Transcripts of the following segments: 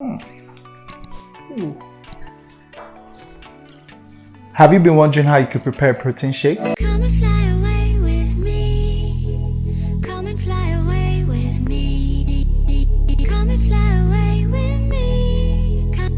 Ooh. Have you been wondering how you could prepare a protein shake? Come and fly away with me. Come and fly away with me. Come and fly away with me. Come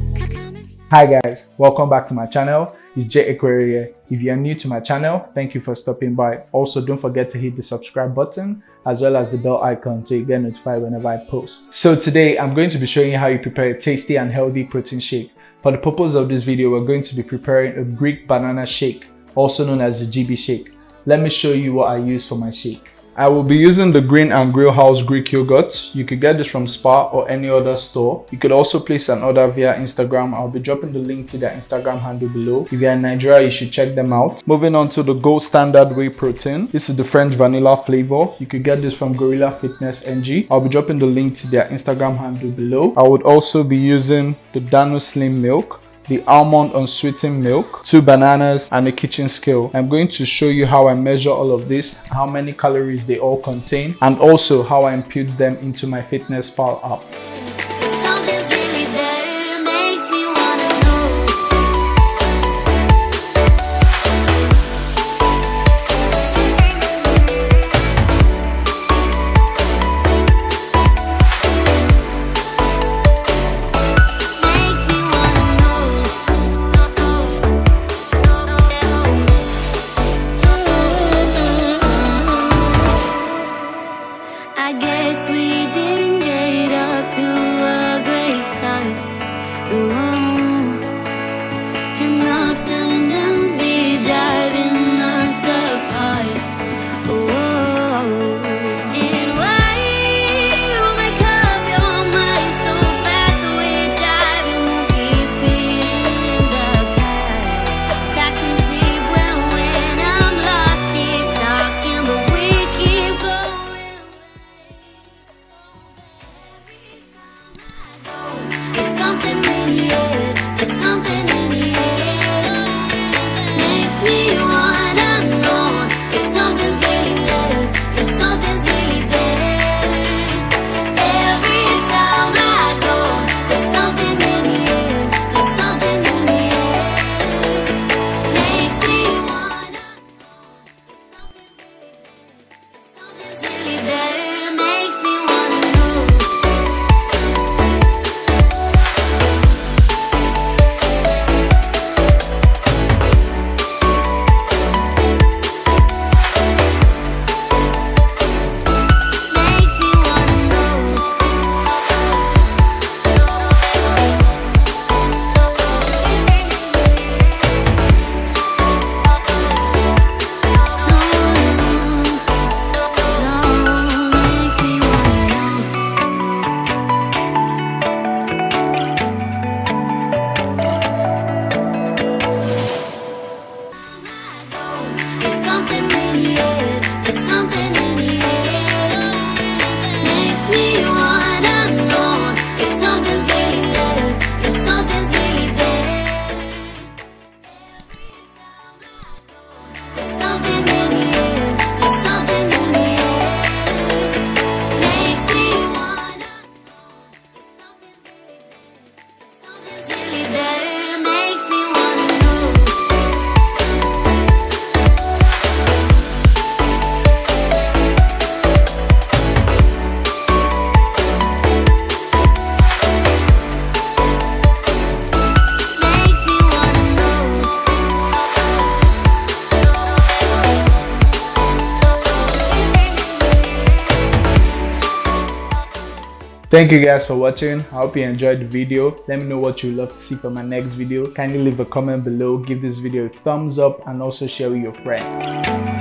and fly. Hi guys, welcome back to my channel. It's Ekwere here. If you are new to my channel, thank you for stopping by. Also, don't forget to hit the subscribe button as well as the bell icon so you get notified whenever I post. So today I'm going to be showing you how you prepare a tasty and healthy protein shake. For the purpose of this video, we're going to be preparing a Greek banana shake, also known as the GB shake. Let me show you what I use for my shake. I will be using the Green and Grill House Greek yogurt. You could get this from Spar or any other store. You could also place an order via Instagram. I'll be dropping the link to their Instagram handle below. If you're in Nigeria, you should check them out. Moving on to the Gold Standard Whey Protein. This is the French vanilla flavor. You could get this from Gorilla Fitness NG. I'll be dropping the link to their Instagram handle below. I would also be using the Dano Slim Milk, the almond unsweetened milk, 2 bananas, and a kitchen scale. I'm going to show you how I measure all of this, how many calories they all contain, and also how I impute them into my MyFitnesspal app. I guess we didn't get off to a great start. Ooh. And ups and downs be driving us apart. Ooh. And why you make up your mind so fast? We're driving, we'll keep it in the past. I can sleep when I'm lost, keep talking, but we keep going. There's something in the air, there's something in the air. Makes me wanna know if something's really there, if something's really there. Every time I go, there's something in the air, there's something in the air. Makes me wanna know if something's really there, makes me wanna know. There's something in the air, there's something in the air. Makes me wanna know if something's really there, if something's really there. There's something in the air, there's something in the air. Makes me wanna know if something's really there, makes me wanna know. Thank you guys for watching. I hope you enjoyed the video. Let me know what you'd love to see for my next video. Kindly leave a comment below, give this video a thumbs up, and also share with your friends.